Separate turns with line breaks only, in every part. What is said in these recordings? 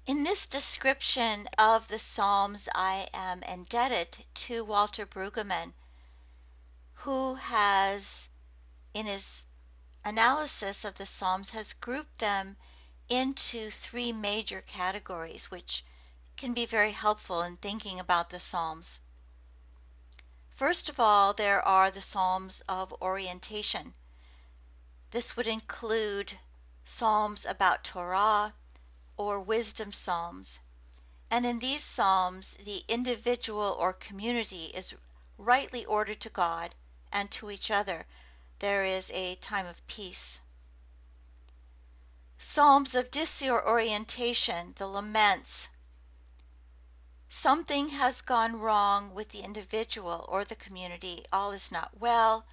In this description of the Psalms, I am indebted to Walter Brueggemann, who has, in his analysis of the Psalms, has grouped them into three major categories, which can be very helpful in thinking about the Psalms. First of all, there are the Psalms of Orientation. This would include Psalms about Torah or wisdom Psalms. And in these Psalms, the individual or community is rightly ordered to God and to each other. There is a time of peace. Psalms of Disorientation, the laments. Something has gone wrong with the individual or the community. All is not well.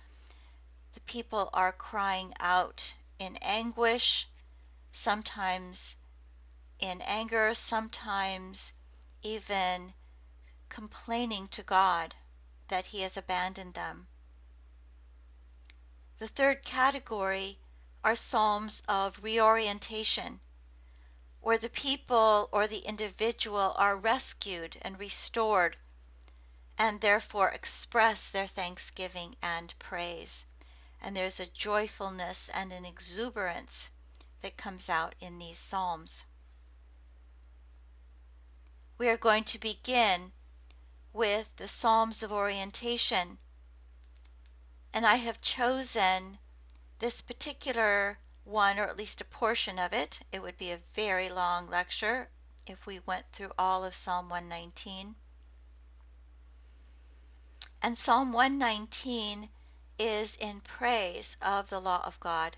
The people are crying out in anguish, sometimes in anger, sometimes even complaining to God that He has abandoned them. The third category are Psalms of Reorientation, where the people or the individual are rescued and restored and therefore express their thanksgiving and praise. And there's a joyfulness and an exuberance that comes out in these Psalms. We are going to begin with the Psalms of Orientation, and I have chosen this particular one, or at least a portion of it. It would be a very long lecture if we went through all of Psalm 119. And Psalm 119 is in praise of the law of God.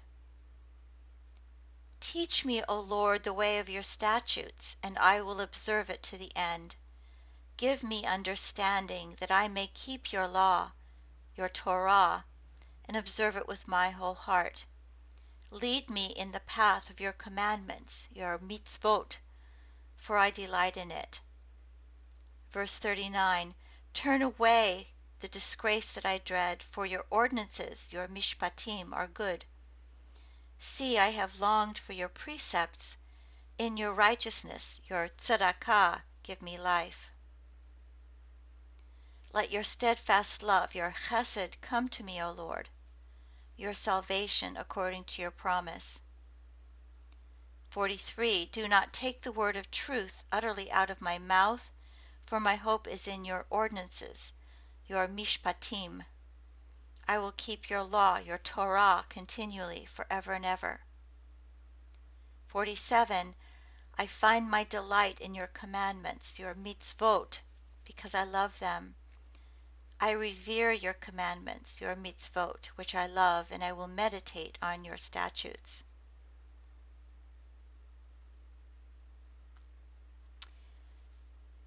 Teach me, O Lord, the way of your statutes, and I will observe it to the end. Give me understanding, that I may keep your law, your Torah, and observe it with my whole heart. Lead me in the path of your commandments, your mitzvot, for I delight in it. Verse 39, turn away the disgrace that I dread, for your ordinances, your mishpatim, are good. See, I have longed for your precepts. In your righteousness, your tzedakah, give me life. Let your steadfast love, your chesed, come to me, O Lord, your salvation according to your promise. 43. Do not take the word of truth utterly out of my mouth, for my hope is in your ordinances, your mishpatim. I will keep your law, your Torah, continually, forever and ever. 47. I find my delight in your commandments, your mitzvot, because I love them. I revere your commandments, your mitzvot, which I love, and I will meditate on your statutes.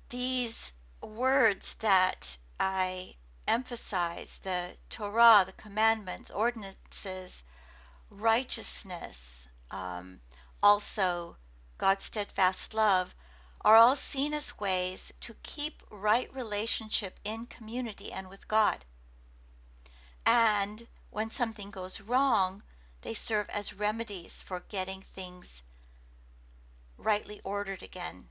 These words that I emphasize, the Torah, the commandments, ordinances, righteousness, also God's steadfast love, are all seen as ways to keep right relationship in community and with God. And when something goes wrong, they serve as remedies for getting things rightly ordered again.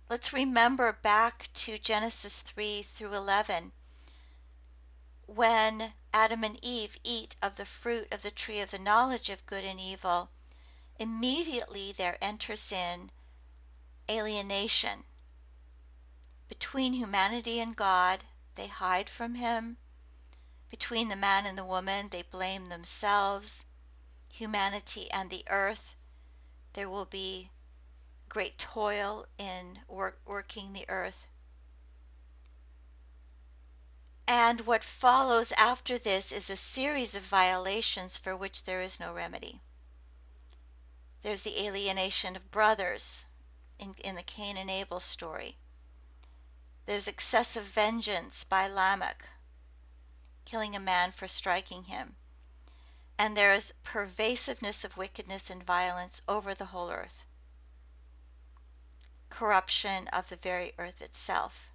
Let's remember back to Genesis 3 through 11, when Adam and Eve eat of the fruit of the tree of the knowledge of good and evil. Immediately there enters in alienation between humanity and God. They hide from Him. Between the man and the woman, they blame themselves. Humanity and the earth, there will be great toil in working the earth. And what follows after this is a series of violations for which there is no remedy. There's the alienation of brothers in the Cain and Abel story. There's excessive vengeance by Lamech, killing a man for striking him. And there is pervasiveness of wickedness and violence over the whole earth. Corruption of the very earth itself.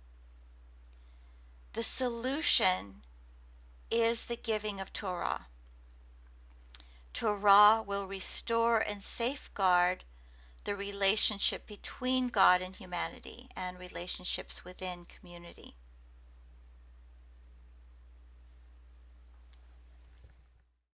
The solution is the giving of Torah. Torah will restore and safeguard the relationship between God and humanity and relationships within community.